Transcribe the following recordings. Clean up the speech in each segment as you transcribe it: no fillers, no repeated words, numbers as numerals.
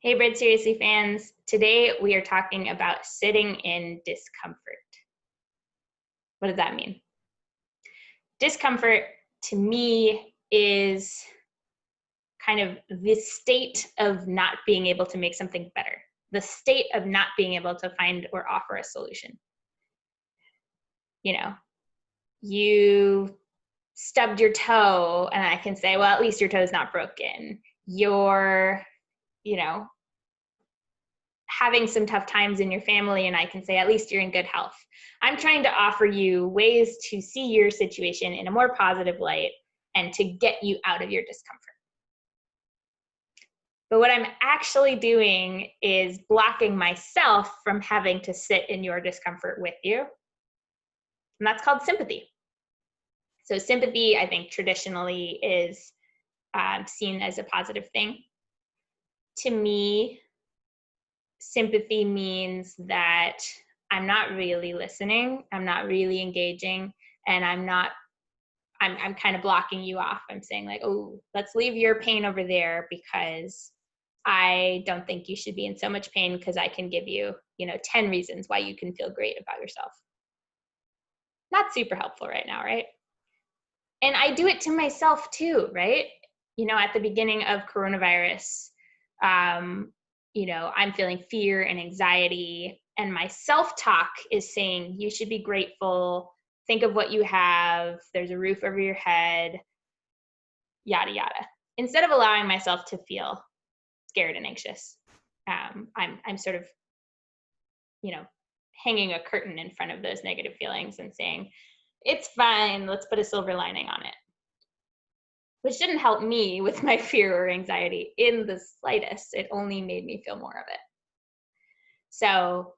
Hey, Bread SRSLY fans. Today we are talking about sitting in discomfort. What does that mean? Discomfort to me is kind of the state of not being able to make something better, the state of not being able to find or offer a solution. You know, you stubbed your toe and I can say, well, at least your toe is not broken. You're, having some tough times in your family and I can say, at least you're in good health. I'm trying to offer you ways to see your situation in a more positive light and to get you out of your discomfort. But what I'm actually doing is blocking myself from having to sit in your discomfort with you. And that's called sympathy. So sympathy, I think, traditionally is seen as a positive thing. To me, sympathy means that I'm not really listening, I'm not really engaging, and I'm kind of blocking you off. I'm saying like, oh, let's leave your pain over there because I don't think you should be in so much pain because I can give you, 10 reasons why you can feel great about yourself. Not super helpful right now, right? And I do it to myself too, right? At the beginning of coronavirus, I'm feeling fear and anxiety, and my self-talk is saying, you should be grateful, think of what you have, there's a roof over your head, yada, yada. Instead of allowing myself to feel scared and anxious, I'm sort of, hanging a curtain in front of those negative feelings and saying, it's fine, let's put a silver lining on it. Which didn't help me with my fear or anxiety in the slightest. It only made me feel more of it. So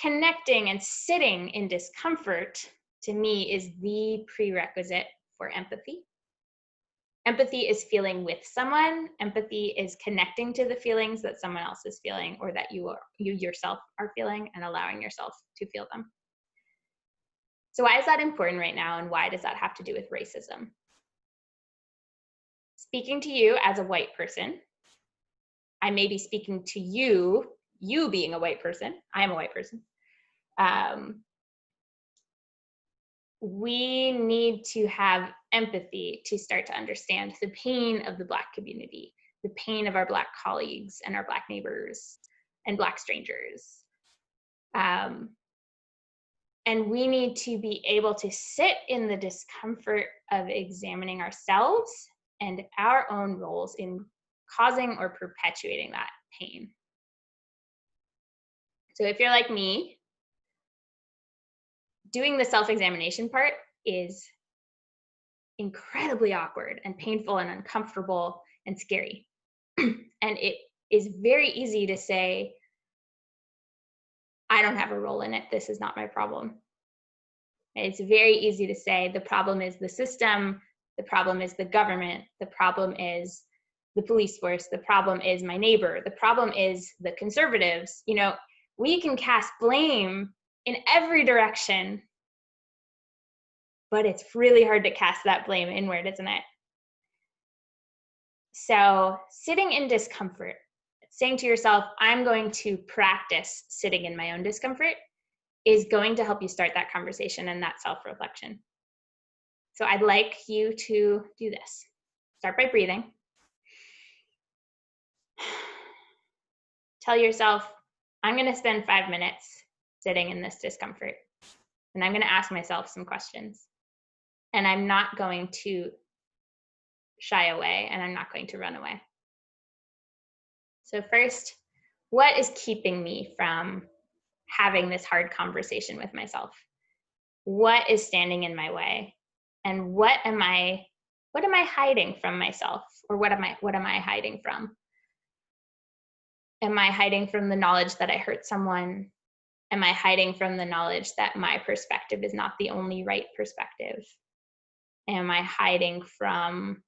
connecting and sitting in discomfort to me is the prerequisite for empathy. Empathy is feeling with someone. Empathy is connecting to the feelings that someone else is feeling or that you yourself are feeling and allowing yourself to feel them. So why is that important right now, and why does that have to do with racism? Speaking to you as a white person, I may be speaking to you being a white person, I am a white person. We need to have empathy to start to understand the pain of the Black community, the pain of our Black colleagues and our Black neighbors and Black strangers. And we need to be able to sit in the discomfort of examining ourselves and our own roles in causing or perpetuating that pain. So if you're like me, doing the self-examination part is incredibly awkward and painful and uncomfortable and scary. And it is very easy to say, I don't have a role in it, this is not my problem. It's very easy to say the problem is the system, the problem is the government, the problem is the police force, the problem is my neighbor, the problem is the conservatives. We can cast blame in every direction, but it's really hard to cast that blame inward, isn't it? So sitting in discomfort, saying to yourself, I'm going to practice sitting in my own discomfort, is going to help you start that conversation and that self-reflection. So I'd like you to do this. Start by breathing. Tell yourself, I'm going to spend 5 minutes sitting in this discomfort, and I'm going to ask myself some questions. And I'm not going to shy away, and I'm not going to run away. So first, what is keeping me from having this hard conversation with myself? What is standing in my way? And what am I hiding from myself? Or what am I hiding from? Am I hiding from the knowledge that I hurt someone? Am I hiding from the knowledge that my perspective is not the only right perspective? Am I hiding from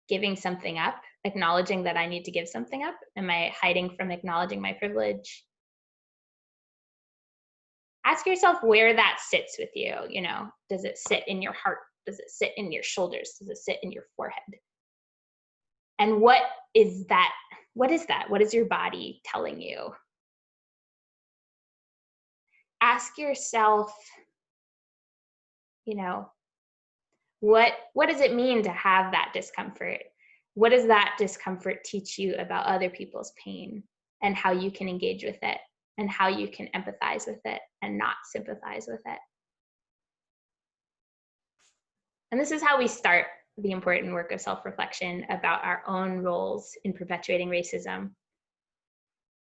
giving something up, acknowledging that I need to give something up? Am I hiding from acknowledging my privilege? Ask yourself where that sits with you. Does it sit in your heart? Does it sit in your shoulders? Does it sit in your forehead? And what is that What is that? What is your body telling you? Ask yourself, you know, what does it mean to have that discomfort? What does that discomfort teach you about other people's pain and how you can engage with it and how you can empathize with it and not sympathize with it? And this is how we start the important work of self-reflection about our own roles in perpetuating racism.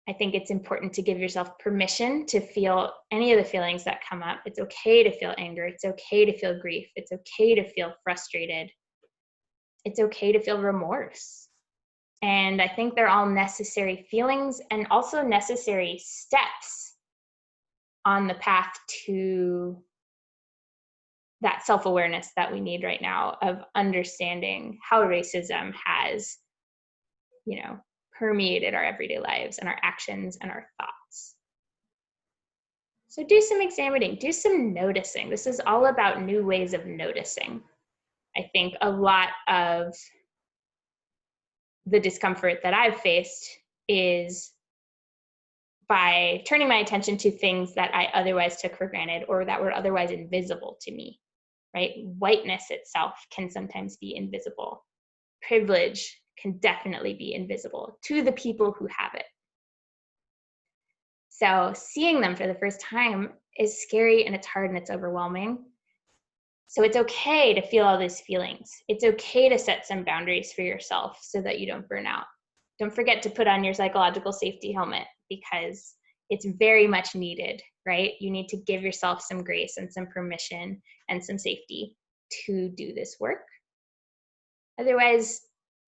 I think it's important to give yourself permission to feel any of the feelings that come up. It's okay to feel anger. It's okay to feel grief. It's okay to feel frustrated. It's okay to feel remorse. And I think they're all necessary feelings and also necessary steps on the path to that self-awareness that we need right now of understanding how racism has, permeated our everyday lives and our actions and our thoughts. So do some examining, do some noticing. This is all about new ways of noticing. I think a lot of the discomfort that I've faced is by turning my attention to things that I otherwise took for granted or that were otherwise invisible to me, right? Whiteness itself can sometimes be invisible. Privilege can definitely be invisible to the people who have it. So seeing them for the first time is scary and it's hard and it's overwhelming. So it's okay to feel all these feelings. It's okay to set some boundaries for yourself so that you don't burn out. Don't forget to put on your psychological safety helmet because it's very much needed, right? You need to give yourself some grace and some permission and some safety to do this work. Otherwise,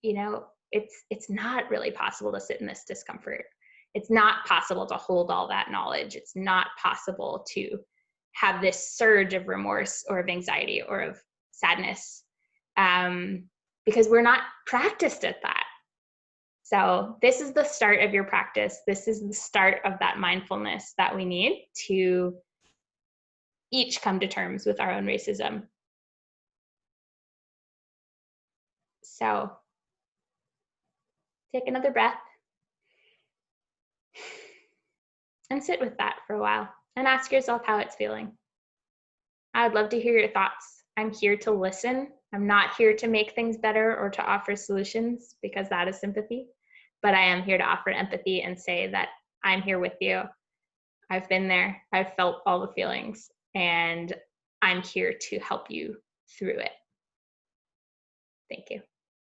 it's not really possible to sit in this discomfort. It's not possible to hold all that knowledge. It's not possible to have this surge of remorse or of anxiety or of sadness because we're not practiced at that. So this is the start of your practice. This is the start of that mindfulness that we need to each come to terms with our own racism. So take another breath and sit with that for a while and ask yourself how it's feeling. I would love to hear your thoughts. I'm here to listen. I'm not here to make things better or to offer solutions because that is sympathy, but I am here to offer empathy and say that I'm here with you. I've been there. I've felt all the feelings and I'm here to help you through it. Thank you.